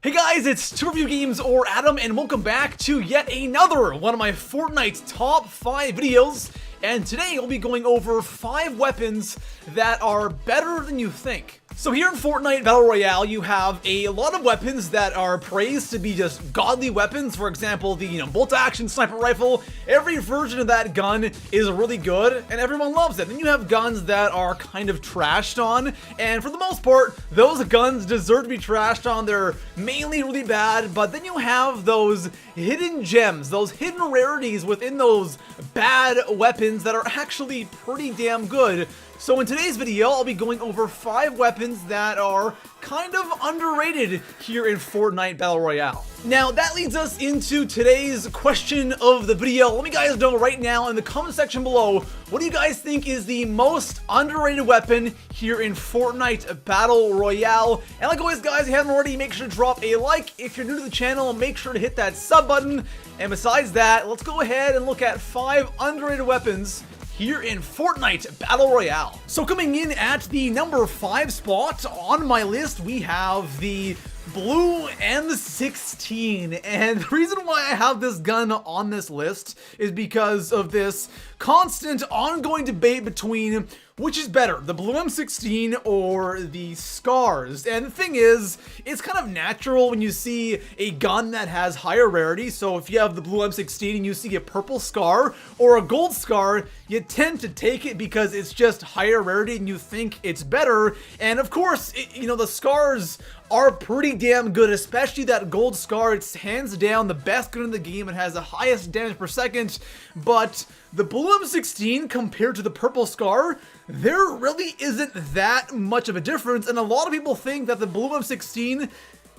Hey guys, it's ToProForuGames or Adam, and welcome back to yet another one of my Fortnite top 5 videos. And today we'll be going over 5 weapons that are better than you think. So here in Fortnite Battle Royale, you have a lot of weapons that are praised to be just godly weapons. For example, the bolt-action sniper rifle. Every version of that gun is really good, and everyone loves it. Then you have guns that are kind of trashed on, and for the most part, those guns deserve to be trashed on. They're mainly really bad, but then you have those hidden gems, those hidden rarities within those bad weapons that are actually pretty damn good. So in today's video, I'll be going over 5 weapons that are kind of underrated here in Fortnite Battle Royale. Now, that leads us into today's question of the video. Let me guys know right now in the comment section below, what do you guys think is the most underrated weapon here in Fortnite Battle Royale? And like always, guys, if you haven't already, make sure to drop a like. If you're new to the channel, make sure to hit that sub button. And besides that, let's go ahead and look at 5 underrated weapons here in Fortnite Battle Royale. So coming in at the number 5 spot on my list, we have the Blue M16, and the reason why I have this gun on this list is because of this constant ongoing debate between which is better, the Blue M16 or the Scars. And the thing is, it's kind of natural when you see a gun that has higher rarity. So if you have the Blue M16 and you see a purple Scar or a gold Scar, you tend to take it because it's just higher rarity and you think it's better. And of course, the Scars are pretty damn good, especially that gold Scar. It's hands down the best gun in the game. It has the highest damage per second, but the Blue M16 compared to the purple Scar, there really isn't that much of a difference, and a lot of people think that the Blue M16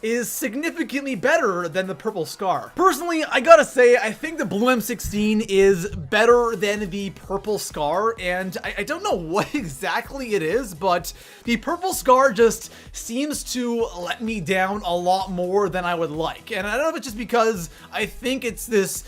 is significantly better than the purple Scar. Personally, I gotta say, I think the Blue M16 is better than the purple Scar, and I don't know what exactly it is, but the purple Scar just seems to let me down a lot more than I would like. And I don't know if it's just because I think it's this,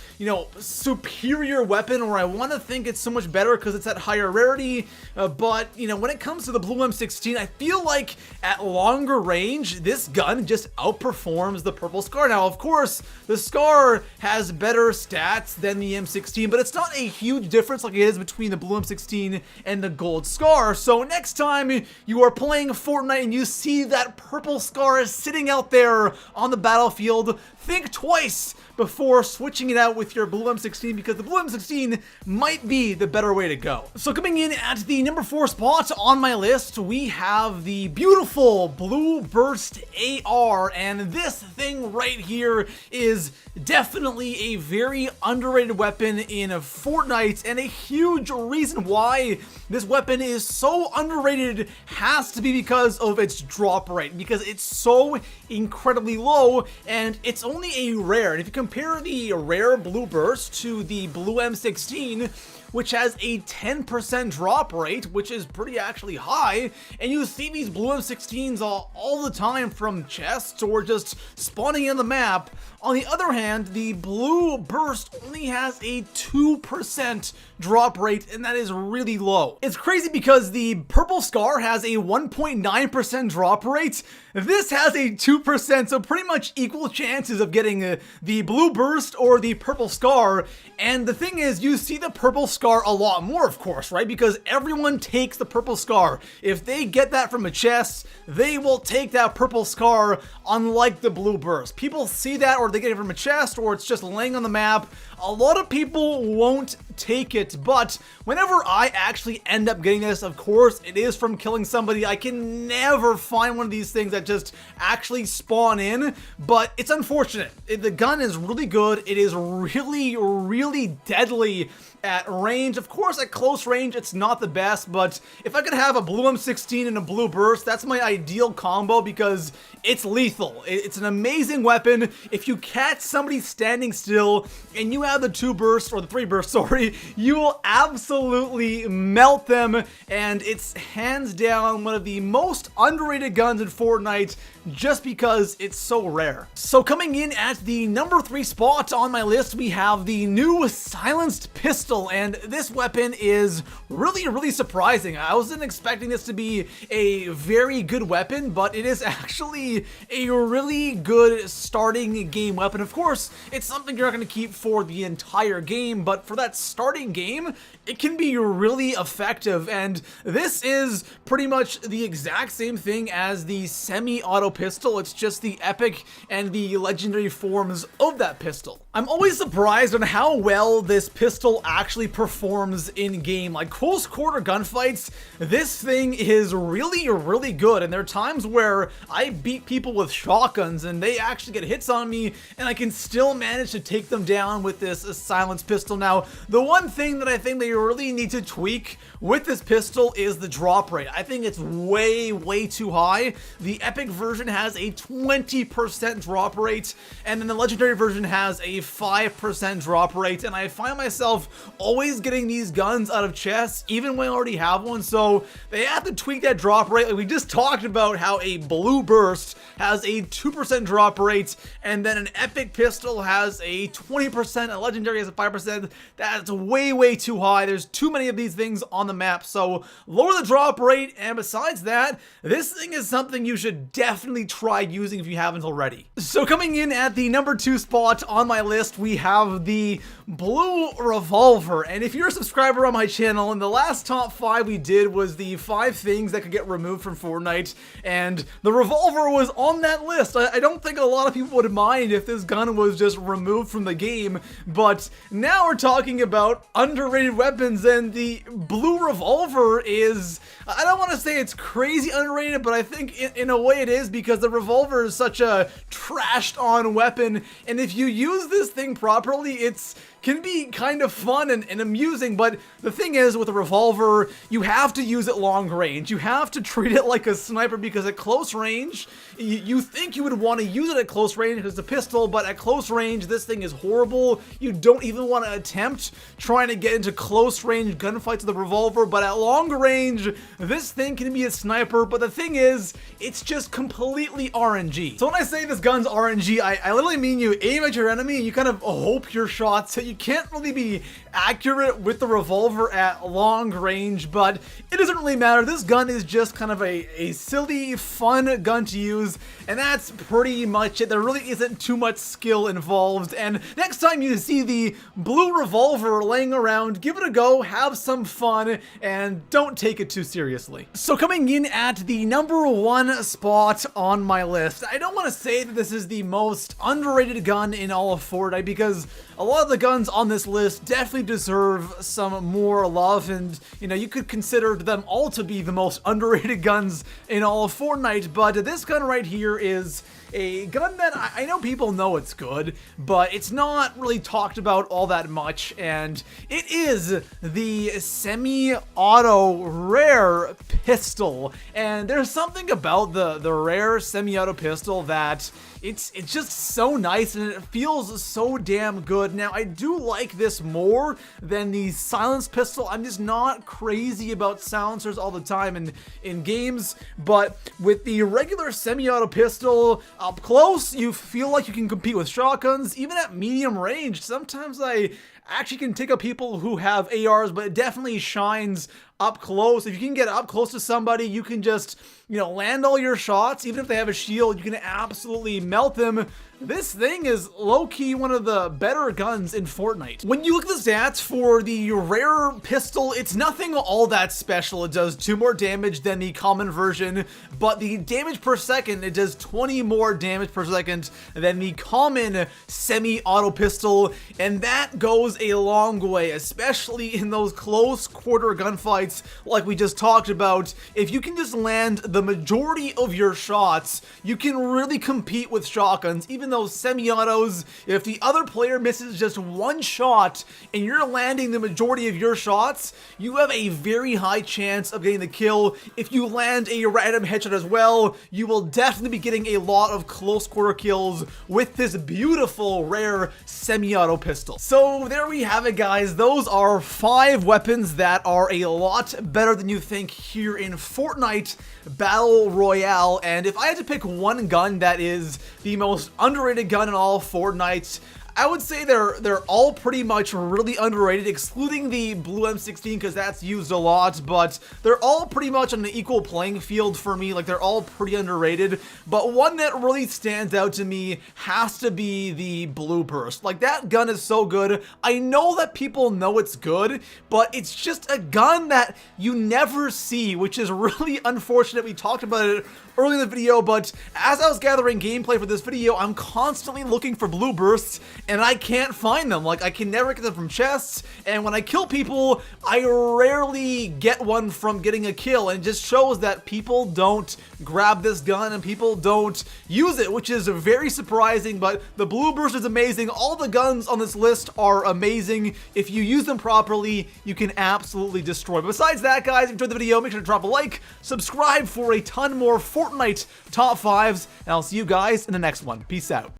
superior weapon, or I want to think it's so much better because it's at higher rarity, but, when it comes to the Blue M16, I feel like at longer range, this gun just outperforms the purple Scar. Now, of course, the Scar has better stats than the M16, but it's not a huge difference like it is between the Blue M16 and the gold Scar. So next time you are playing Fortnite and you see that purple Scar sitting out there on the battlefield, think twice before switching it out with your Blue M16, because the Blue M16 might be the better way to go. So coming in at the number 4 spot on my list, we have the beautiful Blue Burst AR, and this thing right here is definitely a very underrated weapon in Fortnite, and a huge reason why this weapon is so underrated has to be because of its drop rate, because it's so incredibly low, and it's only a rare. And if you compare the rare Blue Burst to the Blue M16, which has a 10% drop rate, which is pretty actually high, and you see these Blue M16s all the time from chests or just spawning in the map. On the other hand, the Blue Burst only has a 2% drop rate, and that is really low. It's crazy because the purple Scar has a 1.9% drop rate. This has a 2%, so pretty much equal chances of getting the Blue Burst or the purple Scar. And the thing is, you see the purple Scar a lot more, of course, right? Because everyone takes the purple Scar. If they get that from a chest, they will take that purple Scar, unlike the Blue Burst. People see that, or they get it from a chest, or it's just laying on the map. A lot of people won't take it, but whenever I actually end up getting this, of course, it is from killing somebody. I can never find one of these things that just actually spawn in, but it's unfortunate. The gun is really good. It is really, really deadly at range. Of course, at close range, it's not the best, but if I could have a Blue M16 and a Blue Burst, that's my ideal combo because it's lethal. It's an amazing weapon. If you catch somebody standing still and you have the 2 bursts, or the 3 bursts, sorry, you will absolutely melt them, and it's hands down one of the most underrated guns in Fortnite just because it's so rare. So coming in at the number 3 spot on my list, we have the new silenced pistol, and this weapon is really surprising. I wasn't expecting this to be a very good weapon, but it is actually a really good starting game weapon. Of course, it's something you're not going to keep for the entire game, but for that starting game, it can be really effective, and this is pretty much the exact same thing as the semi-auto pistol. It's just the epic and the legendary forms of that pistol. I'm always surprised on how well this pistol actually performs in game. Like close quarter gunfights, this thing is really good, and there are times where I beat people with shotguns and they actually get hits on me, and I can still manage to take them down with this silenced pistol. Now, the one thing that I think they really need to tweak with this pistol is the drop rate. I think it's way too high. The epic version has a 20% drop rate, and then the legendary version has a 5% drop rate, and I find myself always getting these guns out of chests even when I already have one, so they have to tweak that drop rate. Like we just talked about how a blue burst has a 2% drop rate, and then an epic pistol has a 20%, a legendary has a 5%. That's way too high. There's too many of these things on the map, so lower the drop rate, and besides that, this thing is something you should definitely try using if you haven't already. So coming in at the number 2 spot on my list, we have the blue revolver, and if you're a subscriber on my channel, and the last top 5 we did was the 5 things that could get removed from Fortnite, and the revolver was on that list. I don't think a lot of people would mind if this gun was just removed from the game, but now we're talking about underrated weapons, and the blue revolver is, I don't want to say it's crazy underrated, but I think in a way it is, because the revolver is such a trashed on weapon, and if you use this thing properly, it's can be kind of fun and amusing. But the thing is, with a revolver, you have to use it long range. You have to treat it like a sniper, because at close range, you think you would want to use it at close range because it's a pistol, but at close range, this thing is horrible. You don't even want to attempt trying to get into close range gunfights with a revolver, but at long range, this thing can be a sniper. But the thing is, it's just completely RNG. So when I say this gun's RNG, I literally mean you aim at your enemy and you kind of hope your shots hit. You can't really be accurate with the revolver at long range, but it doesn't really matter. This gun is just kind of a silly, fun gun to use, and that's pretty much it. There really isn't too much skill involved, and next time you see the blue revolver laying around, give it a go, have some fun, and don't take it too seriously. So coming in at the number 1 spot on my list, I don't want to say that this is the most underrated gun in all of Fortnite, because a lot of the guns on this list definitely deserve some more love, and you know, you could consider them all to be the most underrated guns in all of Fortnite, but this gun right here is a gun that I know people know it's good, but it's not really talked about all that much, and it is the semi-auto rare pistol. And there's something about the rare semi-auto pistol that it's just so nice, and it feels so damn good. Now, I do like this more than the silenced pistol. I'm just not crazy about silencers all the time in games, but with the regular semi-auto pistol, up close, you feel like you can compete with shotguns. Even at medium range, sometimes I actually can take out people who have ARs, but it definitely shines up close. If you can get up close to somebody, you can just, you know, land all your shots. Even if they have a shield, you can absolutely melt them. This thing is low-key one of the better guns in Fortnite. When you look at the stats for the rare pistol, it's nothing all that special. It does 2 more damage than the common version, but the damage per second, it does 20 more damage per second than the common semi-auto pistol, and that goes a long way, especially in those close quarter gunfights like we just talked about. If you can just land the majority of your shots, you can really compete with shotguns. Even those semi-autos, if the other player misses just 1 shot and you're landing the majority of your shots, you have a very high chance of getting the kill. If you land a random headshot as well, you will definitely be getting a lot of close quarter kills with this beautiful rare semi-auto pistol. So there we have it, guys. Those are 5 weapons that are a lot lot better than you think here in Fortnite Battle Royale, and if I had to pick one gun that is the most underrated gun in all Fortnite, I would say they're all pretty much really underrated, excluding the blue M16 because that's used a lot, but they're all pretty much on an equal playing field for me. Like, they're all pretty underrated, but one that really stands out to me has to be the blue burst. Like, that gun is so good. I know that people know it's good, but it's just a gun that you never see, which is really unfortunate. We talked about it early in the video, but as I was gathering gameplay for this video, I'm constantly looking for blue bursts, and I can't find them. Like, I can never get them from chests, and when I kill people, I rarely get one from getting a kill, and it just shows that people don't grab this gun and people don't use it, which is very surprising. But the blue burst is amazing. All the guns on this list are amazing. If you use them properly, you can absolutely destroy. But besides that, guys, if you enjoyed the video, make sure to drop a like, subscribe for a ton more Fortnite top 5s, and I'll see you guys in the next one. Peace out.